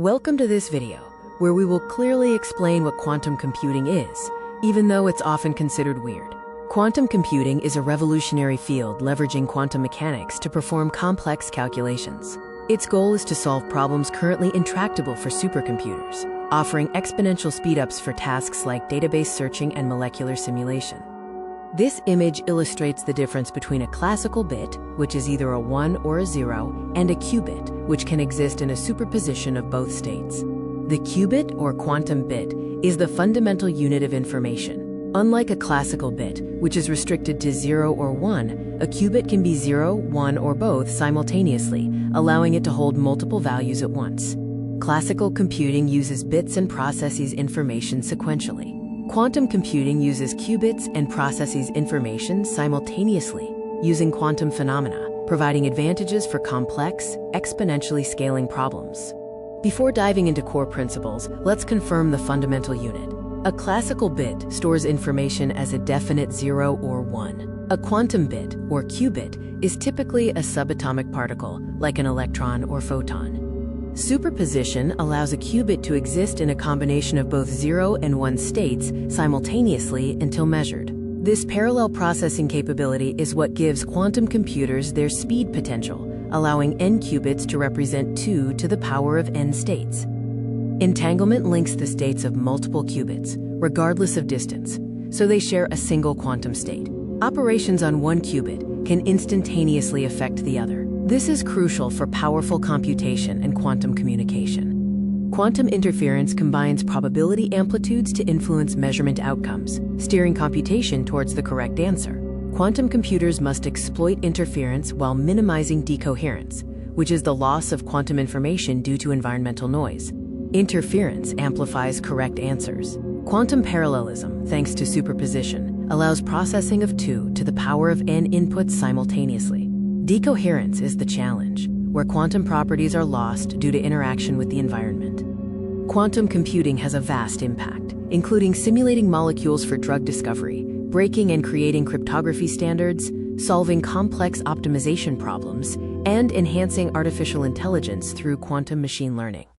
Welcome to this video, where we will clearly explain what quantum computing is, even though it's often considered weird. Quantum computing is a revolutionary field leveraging quantum mechanics to perform complex calculations. Its goal is to solve problems currently intractable for supercomputers, offering exponential speedups for tasks like database searching and molecular simulation. This image illustrates the difference between a classical bit, which is either a 1 or a 0, and a qubit, which can exist in a superposition of both states. The qubit, or quantum bit, is the fundamental unit of information. Unlike a classical bit, which is restricted to 0 or 1, a qubit can be 0, 1, or both simultaneously, allowing it to hold multiple values at once. Classical computing uses bits and processes information sequentially. Quantum computing uses qubits and processes information simultaneously, using quantum phenomena, providing advantages for complex, exponentially scaling problems. Before diving into core principles, let's confirm the fundamental unit. A classical bit stores information as a definite 0 or 1. A quantum bit, or qubit, is typically a subatomic particle, like an electron or photon. Superposition allows a qubit to exist in a combination of both 0 and 1 states simultaneously until measured. This parallel processing capability is what gives quantum computers their speed potential, allowing n qubits to represent 2 to the power of n states. Entanglement links the states of multiple qubits, regardless of distance, so they share a single quantum state. Operations on one qubit can instantaneously affect the other. This is crucial for powerful computation and quantum communication. Quantum interference combines probability amplitudes to influence measurement outcomes, steering computation towards the correct answer. Quantum computers must exploit interference while minimizing decoherence, which is the loss of quantum information due to environmental noise. Interference amplifies correct answers. Quantum parallelism, thanks to superposition, allows processing of 2 to the power of n inputs simultaneously. Decoherence is the challenge, where quantum properties are lost due to interaction with the environment. Quantum computing has a vast impact, including simulating molecules for drug discovery, breaking and creating cryptography standards, solving complex optimization problems, and enhancing artificial intelligence through quantum machine learning.